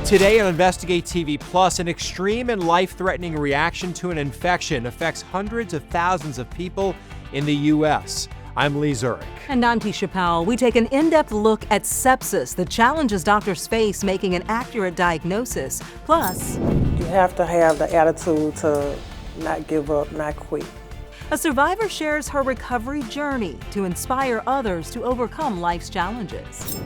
Today on Investigate TV Plus, an extreme and life-threatening reaction to an infection affects hundreds of thousands of people in the U.S. I'm Lee Zurich. And I'm Tisha Powell. We take an in-depth look at sepsis, the challenges doctors face making an accurate diagnosis. Plus, you have to have the attitude to not give up, not quit. A survivor shares her recovery journey to inspire others to overcome life's challenges.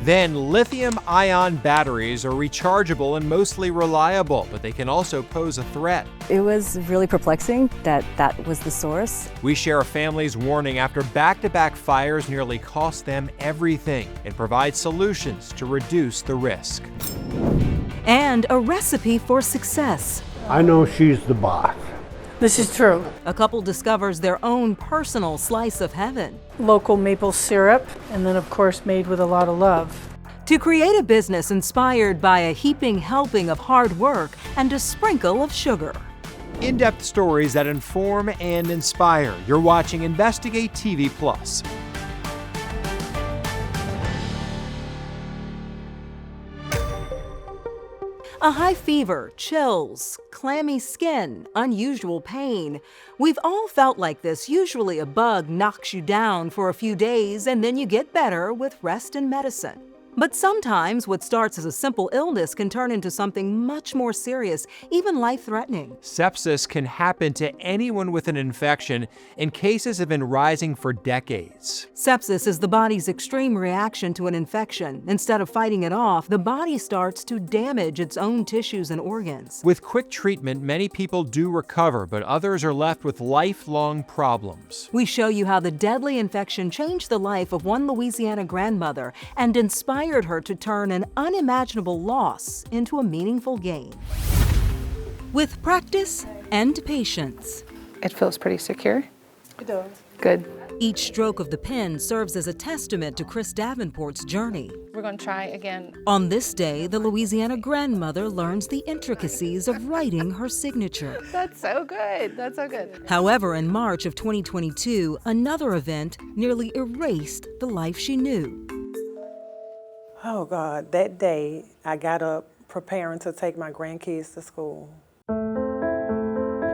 Then, lithium-ion batteries are rechargeable and mostly reliable, but they can also pose a threat. It was really perplexing that was the source. We share a family's warning after back-to-back fires nearly cost them everything and provide solutions to reduce the risk. And a recipe for success. I know she's the boss. This is true. A couple discovers their own personal slice of heaven. Local maple syrup, and then of course made with a lot of love. To create a business inspired by a heaping helping of hard work and a sprinkle of sugar. In-depth stories that inform and inspire. You're watching Investigate TV Plus. A high fever, chills, clammy skin, unusual pain. We've all felt like this. Usually a bug knocks you down for a few days and then you get better with rest and medicine. But sometimes what starts as a simple illness can turn into something much more serious, even life-threatening. Sepsis can happen to anyone with an infection, and cases have been rising for decades. Sepsis is the body's extreme reaction to an infection. Instead of fighting it off, the body starts to damage its own tissues and organs. With quick treatment, many people do recover, but others are left with lifelong problems. We show you how the deadly infection changed the life of one Louisiana grandmother and inspired her to turn an unimaginable loss into a meaningful gain. With practice and patience. It feels pretty secure. It does. Good. Each stroke of the pen serves as a testament to Chris Davenport's journey. We're going to try again. On this day, the Louisiana grandmother learns the intricacies of writing her signature. That's so good. That's so good. However, in March of 2022, another event nearly erased the life she knew. Oh God, that day I got up preparing to take my grandkids to school.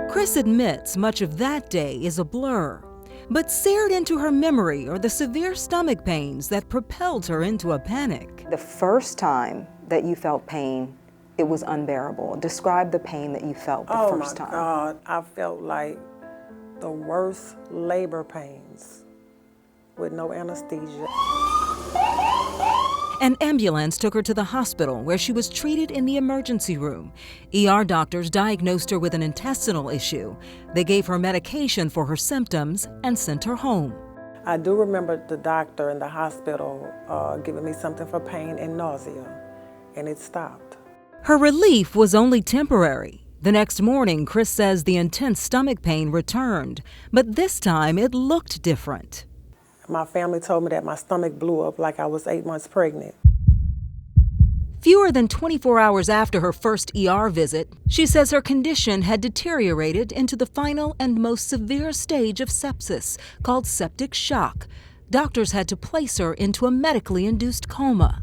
Chris admits much of that day is a blur, but seared into her memory are the severe stomach pains that propelled her into a panic. The first time that you felt pain, it was unbearable. Describe the pain that you felt the first time. Oh my God, I felt like the worst labor pains with no anesthesia. An ambulance took her to the hospital where she was treated in the emergency room. ER doctors diagnosed her with an intestinal issue. They gave her medication for her symptoms and sent her home. I do remember the doctor in the hospital giving me something for pain and nausea, and it stopped. Her relief was only temporary. The next morning, Chris says the intense stomach pain returned, but this time it looked different. My family told me that my stomach blew up like I was 8 months pregnant. Fewer than 24 hours after her first ER visit, she says her condition had deteriorated into the final and most severe stage of sepsis, called septic shock. Doctors had to place her into a medically induced coma.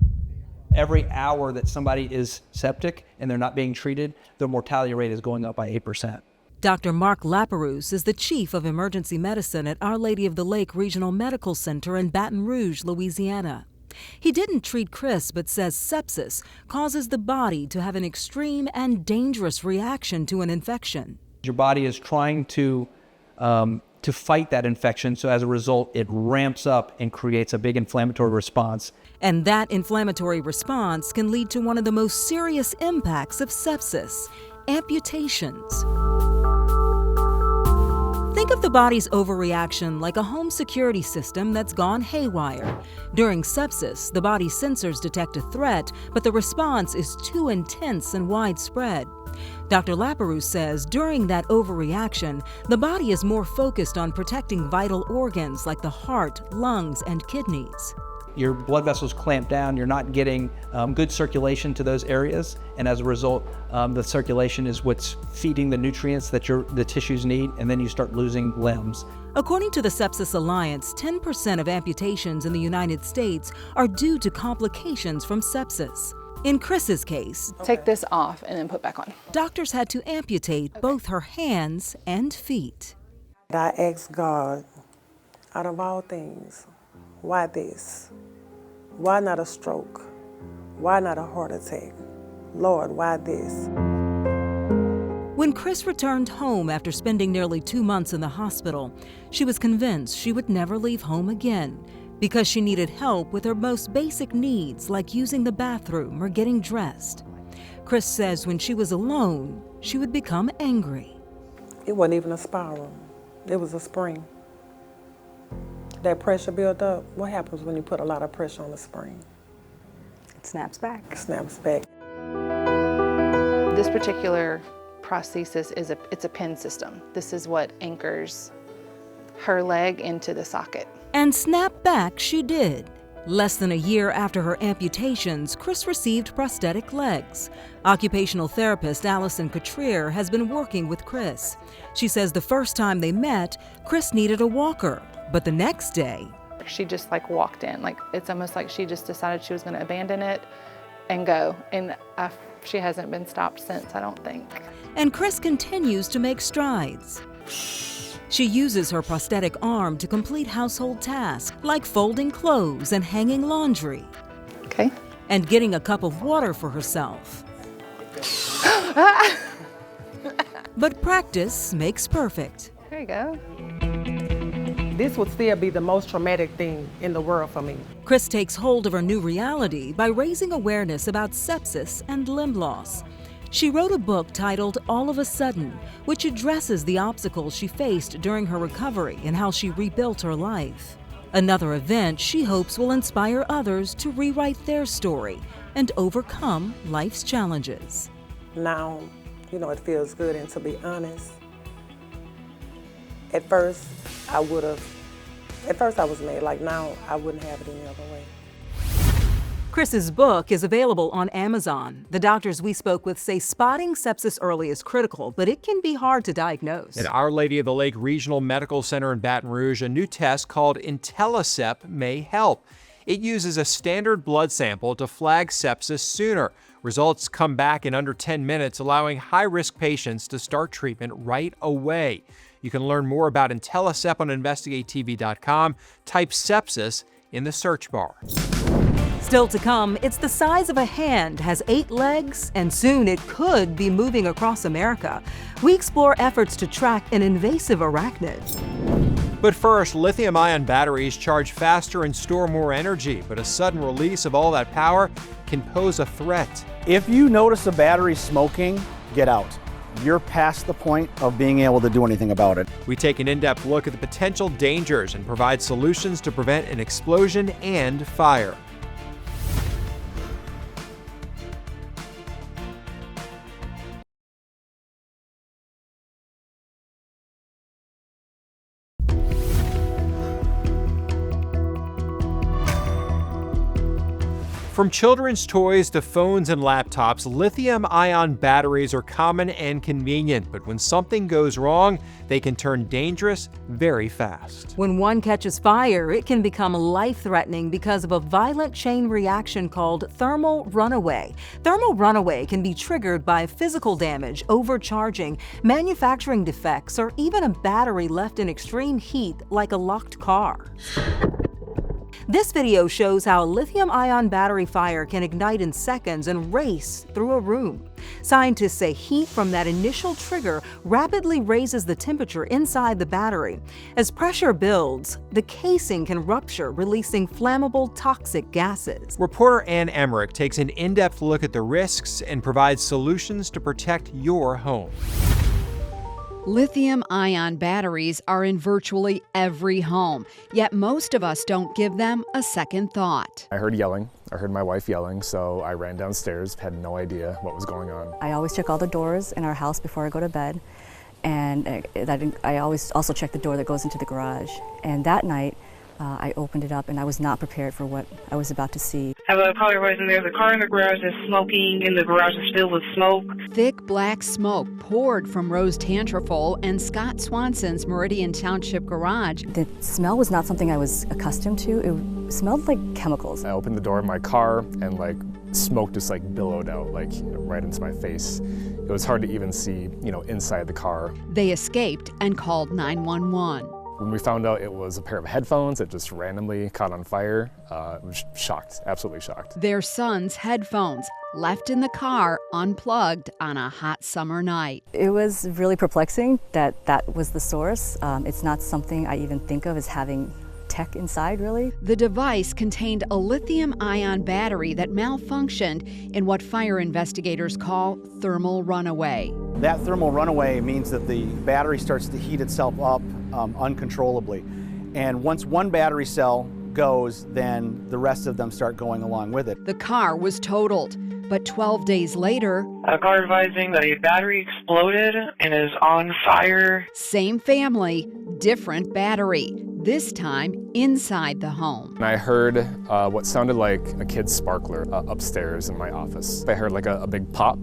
Every hour that somebody is septic and they're not being treated, their mortality rate is going up by 8%. Dr. Mark Laperouse is the chief of emergency medicine at Our Lady of the Lake Regional Medical Center in Baton Rouge, Louisiana. He didn't treat Chris, but says sepsis causes the body to have an extreme and dangerous reaction to an infection. Your body is trying to fight that infection, so as a result, it ramps up and creates a big inflammatory response. And that inflammatory response can lead to one of the most serious impacts of sepsis: amputations. Think of the body's overreaction like a home security system that's gone haywire. During sepsis, the body's sensors detect a threat, but the response is too intense and widespread. Dr. Laperouse says during that overreaction, the body is more focused on protecting vital organs like the heart, lungs, and kidneys. Your blood vessels clamp down, you're not getting good circulation to those areas, and as a result, the circulation is what's feeding the nutrients that the tissues need, and then you start losing limbs. According to the Sepsis Alliance, 10% of amputations in the United States are due to complications from sepsis. In Chris's case, Take this off and then put back on. doctors had to amputate both her hands and feet. I asked God, out of all things, why this? Why not a stroke? Why not a heart attack? Lord, why this? When Chris returned home after spending nearly 2 months in the hospital, she was convinced she would never leave home again because she needed help with her most basic needs like using the bathroom or getting dressed. Chris says when she was alone, she would become angry. It wasn't even a spiral. It was a spring. That pressure built up. What happens when you put a lot of pressure on the spring? It snaps back. It snaps back. This particular prosthesis it's a pin system. This is what anchors her leg into the socket. And snap back she did. Less than a year after her amputations, Chris received prosthetic legs. Occupational therapist Allison Cotrier has been working with Chris. She says the first time they met, Chris needed a walker, but the next day, She just like walked in. Like it's almost like she just decided she was going to abandon it and go. And she hasn't been stopped since, I don't think. and Chris continues to make strides. She uses her prosthetic arm to complete household tasks like folding clothes and hanging laundry, Okay. and getting a cup of water for herself. But practice makes perfect. There you go. This would still be the most traumatic thing in the world for me. Chris takes hold of her new reality by raising awareness about sepsis and limb loss. She wrote a book titled All of a Sudden, which addresses the obstacles she faced during her recovery and how she rebuilt her life. Another event she hopes will inspire others to rewrite their story and overcome life's challenges. Now, it feels good, and to be honest, at first I was mad, like now I wouldn't have it any other way. Chris's book is available on Amazon. The doctors we spoke with say spotting sepsis early is critical, but it can be hard to diagnose. At Our Lady of the Lake Regional Medical Center in Baton Rouge, a new test called IntelliSep may help. It uses a standard blood sample to flag sepsis sooner. Results come back in under 10 minutes, allowing high-risk patients to start treatment right away. You can learn more about IntelliSep on InvestigateTV.com. Type sepsis in the search bar. Still to come, it's the size of a hand, has 8 legs, and soon it could be moving across America. We explore efforts to track an invasive arachnid. But first, lithium-ion batteries charge faster and store more energy, but a sudden release of all that power can pose a threat. If you notice a battery smoking, get out. You're past the point of being able to do anything about it. We take an in-depth look at the potential dangers and provide solutions to prevent an explosion and fire. From children's toys to phones and laptops, lithium-ion batteries are common and convenient, but when something goes wrong, they can turn dangerous very fast. When one catches fire, it can become life-threatening because of a violent chain reaction called thermal runaway. Thermal runaway can be triggered by physical damage, overcharging, manufacturing defects, or even a battery left in extreme heat like a locked car. This video shows how a lithium-ion battery fire can ignite in seconds and race through a room. Scientists say heat from that initial trigger rapidly raises the temperature inside the battery. As pressure builds, the casing can rupture, releasing flammable, toxic gases. Reporter Ann Emmerich takes an in-depth look at the risks and provides solutions to protect your home. Lithium-ion batteries are in virtually every home, yet most of us don't give them a second thought. I heard yelling. I heard my wife yelling, so I ran downstairs, had no idea what was going on. I always check all the doors in our house before I go to bed, and I always also check the door that goes into the garage. And that night, I opened it up and I was not prepared for what I was about to see. I have a call everybody, and there's a car in the garage that's smoking, and the garage is filled with smoke. Thick black smoke poured from Rose Tantrafol and Scott Swanson's Meridian Township garage. The smell was not something I was accustomed to. It smelled like chemicals. I opened the door of my car, and smoke just like billowed out like right into my face. It was hard to even see, inside the car. They escaped and called 911. When we found out it was a pair of headphones that just randomly caught on fire, I was shocked, absolutely shocked. Their son's headphones left in the car unplugged on a hot summer night. It was really perplexing that that was the source. It's not something I even think of as having tech inside, really. The device contained a lithium-ion battery that malfunctioned in what fire investigators call thermal runaway. That thermal runaway means that the battery starts to heat itself up uncontrollably. And once one battery cell goes, then the rest of them start going along with it. The car was totaled, but 12 days later, A car advising that a battery exploded and is on fire. same family, different battery, this time inside the home. And I heard what sounded like a kid's sparkler upstairs in my office. I heard like a big pop,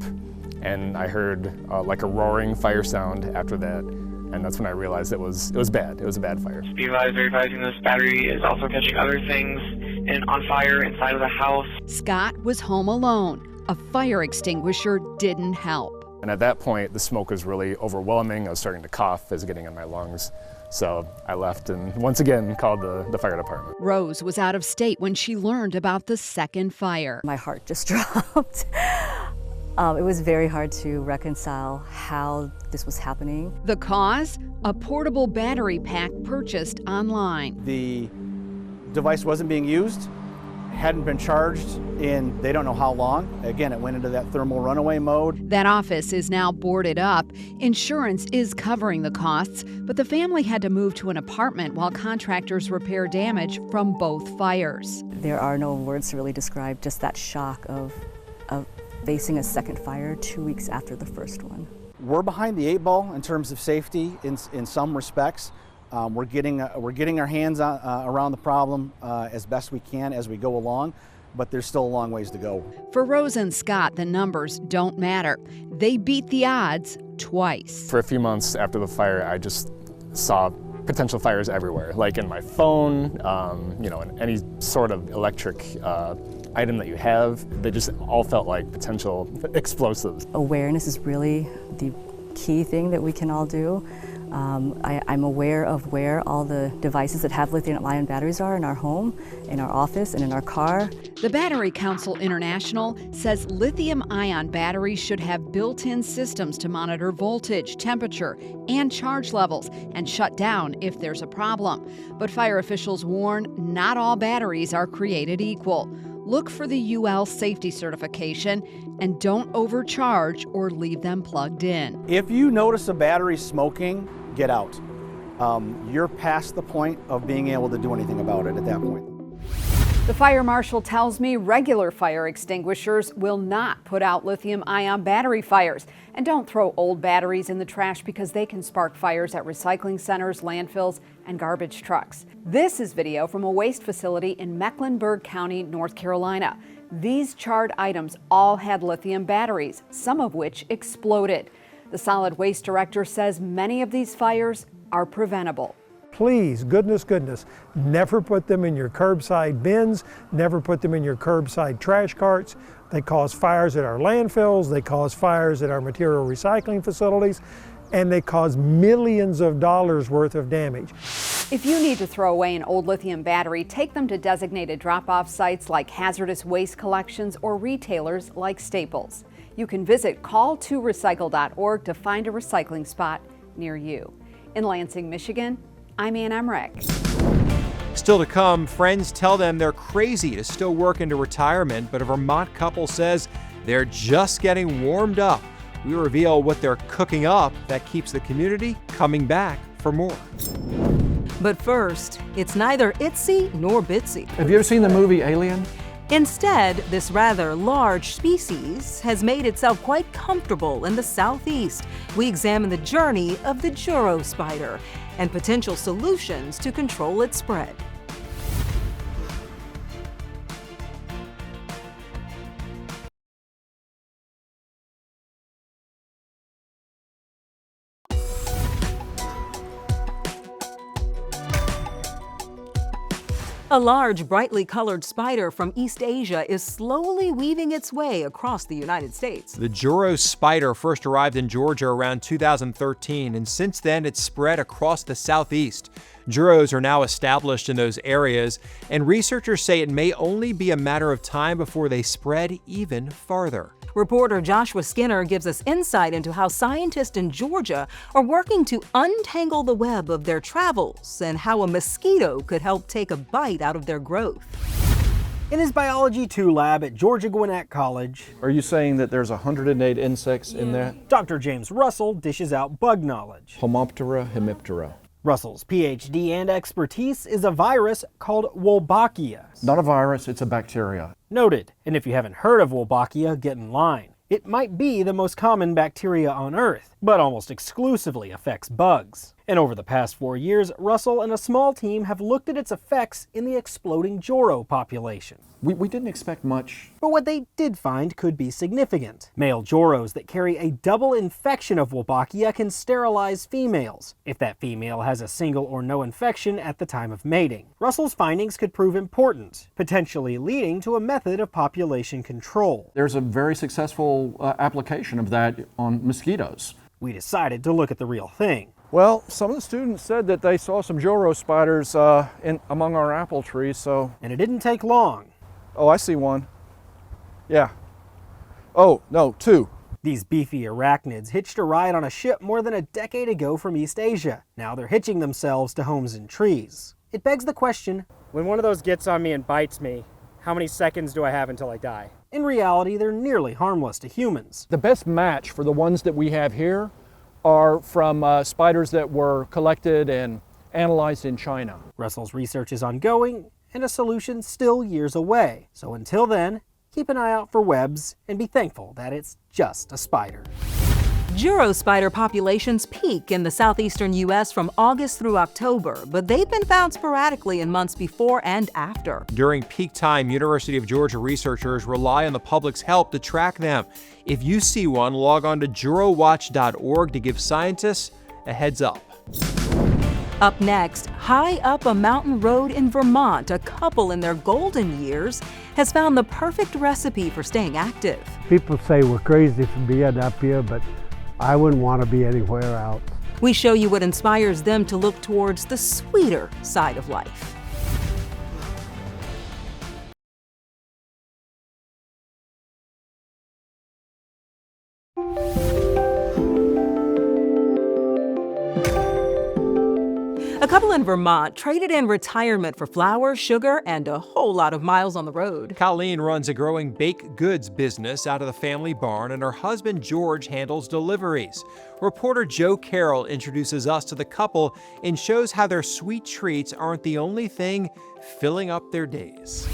and I heard like a roaring fire sound after that. And that's when I realized it was bad. It was a bad fire. Be advised, they're advising this battery is also catching other things and on fire inside of the house. Scott was home alone. A fire extinguisher didn't help. And at that point, the smoke was really overwhelming. I was starting to cough, it was getting in my lungs. So I left and once again called the fire department. Rose was out of state when she learned about the second fire. My heart just dropped. It was very hard to reconcile how this was happening. The cause? A portable battery pack purchased online. The device wasn't being used, hadn't been charged in they don't know how long. Again, it went into that thermal runaway mode. That office is now boarded up. Insurance is covering the costs, but the family had to move to an apartment while contractors repair damage from both fires. There are no words to really describe just that shock of facing a second fire 2 weeks after the first one. We're behind the 8 ball in terms of safety in some respects. We're getting our hands around the problem as best we can as we go along, but there's still a long ways to go. For Rose and Scott, the numbers don't matter. They beat the odds twice. For a few months after the fire, I just saw potential fires everywhere, like in my phone, in any sort of electric item that you have. They just all felt like potential explosives. Awareness is really the key thing that we can all do. I'm aware of where all the devices that have lithium-ion batteries are in our home, in our office, and in our car. The Battery Council International says lithium-ion batteries should have built-in systems to monitor voltage, temperature, and charge levels and shut down if there's a problem. But fire officials warn not all batteries are created equal. Look for the UL safety certification and don't overcharge or leave them plugged in. If you notice a battery smoking, get out. You're past the point of being able to do anything about it at that point. The fire marshal tells me regular fire extinguishers will not put out lithium-ion battery fires. And don't throw old batteries in the trash because they can spark fires at recycling centers, landfills, and garbage trucks. This is video from a waste facility in Mecklenburg County, North Carolina. These charred items all had lithium batteries, some of which exploded. The solid waste director says many of these fires are preventable. Please, goodness, never put them in your curbside bins, never put them in your curbside trash carts. They cause fires at our landfills, they cause fires at our material recycling facilities, and they cause millions of dollars worth of damage. If you need to throw away an old lithium battery, take them to designated drop-off sites like hazardous waste collections or retailers like Staples. You can visit call2recycle.org to find a recycling spot near you. In Lansing, Michigan, I'm Ann Emmerich. Still to come, friends tell them they're crazy to still work into retirement, but a Vermont couple says they're just getting warmed up. We reveal what they're cooking up that keeps the community coming back for more. But first, it's neither itsy nor bitsy. Have you ever seen the movie Alien? Instead, this rather large species has made itself quite comfortable in the southeast. We examine the journey of the Juro spider and potential solutions to control its spread. A large, brightly colored spider from East Asia is slowly weaving its way across the United States. The Juro spider first arrived in Georgia around 2013, and since then it's spread across the southeast. Juros are now established in those areas, and researchers say it may only be a matter of time before they spread even farther. Reporter Joshua Skinner gives us insight into how scientists in Georgia are working to untangle the web of their travels and how a mosquito could help take a bite out of their growth. In his Biology 2 lab at Georgia Gwinnett College. Are you saying that there's 108 insects in there? Dr. James Russell dishes out bug knowledge. Homoptera, hemiptera. Russell's PhD and expertise is a virus called Wolbachia. Not a virus, it's a bacteria. Noted. And if you haven't heard of Wolbachia, get in line. It might be the most common bacteria on Earth, but almost exclusively affects bugs. And over the past 4 years, Russell and a small team have looked at its effects in the exploding Joro population. We didn't expect much. But what they did find could be significant. Male Joros that carry a double infection of Wolbachia can sterilize females, if that female has a single or no infection at the time of mating. Russell's findings could prove important, potentially leading to a method of population control. There's a very successful application of that on mosquitoes. We decided to look at the real thing. Well, some of the students said that they saw some Joro spiders among our apple trees, so... And it didn't take long. Oh, I see one. Yeah. Oh, no, two. These beefy arachnids hitched a ride on a ship more than a decade ago from East Asia. Now they're hitching themselves to homes in trees. It begs the question, when one of those gets on me and bites me, how many seconds do I have until I die? In reality, they're nearly harmless to humans. The best match for the ones that we have here are from spiders that were collected and analyzed in China. Russell's research is ongoing, and a solution still years away. So until then, keep an eye out for webs and be thankful that it's just a spider. Juro spider populations peak in the southeastern U.S. from August through October, but they've been found sporadically in months before and after. During peak time, University of Georgia researchers rely on the public's help to track them. If you see one, log on to jurowatch.org to give scientists a heads up. Up next, high up a mountain road in Vermont, a couple in their golden years has found the perfect recipe for staying active. People say we're crazy for being up here, but I wouldn't want to be anywhere else. We show you what inspires them to look towards the sweeter side of life. A couple in Vermont traded in retirement for flour, sugar, and a whole lot of miles on the road. Colleen runs a growing baked goods business out of the family barn, and her husband George handles deliveries. Reporter Joe Carroll introduces us to the couple and shows how their sweet treats aren't the only thing filling up their days.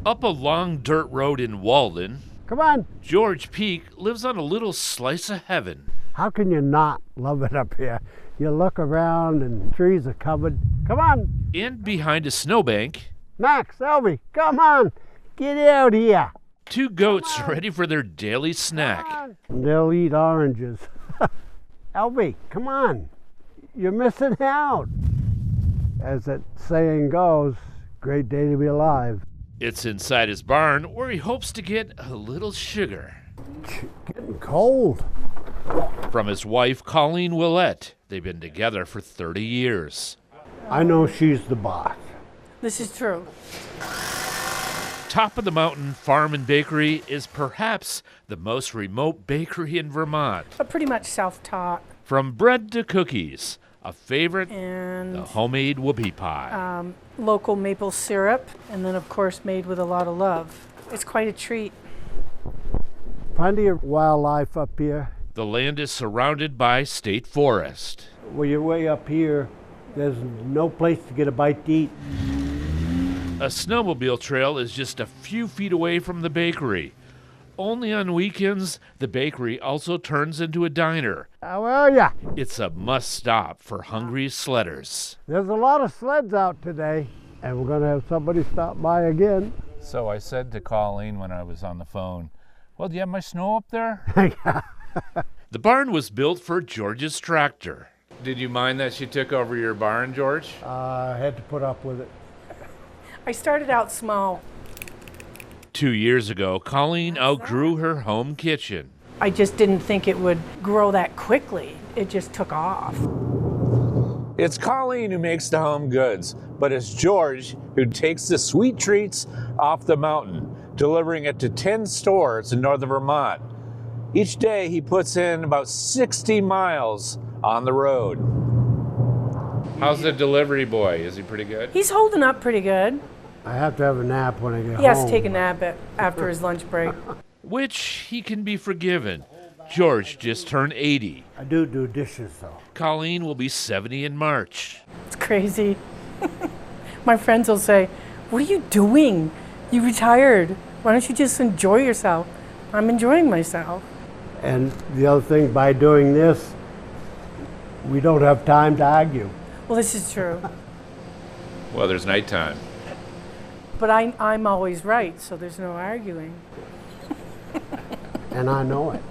Up a long dirt road in Walden, come on, George Peak lives on a little slice of heaven. How can you not love it up here? You look around and trees are covered. Come on. And behind a snowbank, Max, Elby, come on. Get out here. Two goats ready for their daily snack. They'll eat oranges. Elby, come on. You're missing out. As that saying goes, great day to be alive. It's inside his barn where he hopes to get a little sugar. Getting cold. From his wife, Colleen Willette. They've been together for 30 years. I know she's the boss. This is true. Top of the Mountain Farm and Bakery is perhaps the most remote bakery in Vermont. But pretty much self-taught. From bread to cookies, a favorite, and the homemade whoopie pie. Local maple syrup, and then of course made with a lot of love. It's quite a treat. Plenty of wildlife up here. The land is surrounded by state forest. Well, you're way up here. There's no place to get a bite to eat. A snowmobile trail is just a few feet away from the bakery. Only on weekends, the bakery also turns into a diner. How are ya? It's a must-stop for hungry sledders. There's a lot of sleds out today, and we're going to have somebody stop by again. So I said to Colleen when I was on the phone, well, do you have my snow up there? The barn was built for George's tractor. Did you mind that she took over your barn, George? I had to put up with it. I started out small. 2 years ago, Colleen outgrew her home kitchen. I just didn't think it would grow that quickly. It just took off. It's Colleen who makes the home goods, but it's George who takes the sweet treats off the mountain, delivering it to 10 stores in northern Vermont. Each day he puts in about 60 miles on the road. How's the delivery boy? Is he pretty good? He's holding up pretty good. I have to have a nap when I get home. He has to take a nap after his lunch break. Which he can be forgiven. George just turned 80. I do dishes, though. Colleen will be 70 in March. It's crazy. My friends will say, "What are you doing? You retired. Why don't you just enjoy yourself?" I'm enjoying myself. And the other thing, by doing this, we don't have time to argue. Well, this is true. Well, there's nighttime. But I'm always right, so there's no arguing. And I know it.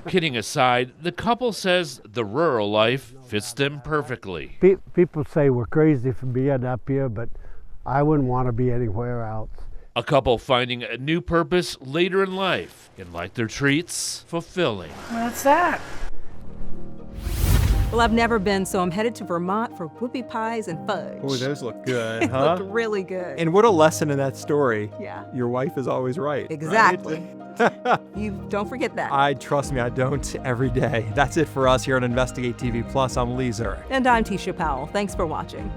Kidding aside, the couple says the rural life fits them perfectly. People say we're crazy for being up here, but I wouldn't want to be anywhere else. A couple finding a new purpose later in life and like their treats fulfilling. What's that? Well, I've never been, so I'm headed to Vermont for whoopie pies and fudge. Oh, those look good, They huh? look really good. And what a lesson in that story. Yeah. Your wife is always right. Exactly. Right? You don't forget that. Trust me, I don't every day. That's it for us here on Investigate TV Plus. I'm Lee Zurich. And I'm Tisha Powell. Thanks for watching.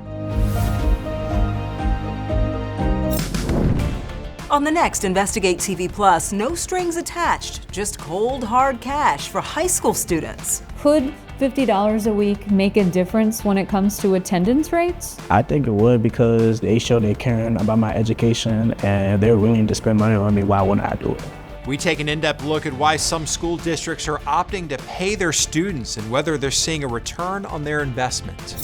On the next Investigate TV Plus, no strings attached, just cold, hard cash for high school students. Could $50 a week make a difference when it comes to attendance rates? I think it would, because they show they're caring about my education and they're willing to spend money on me. Why wouldn't I do it? We take an in-depth look at why some school districts are opting to pay their students and whether they're seeing a return on their investment.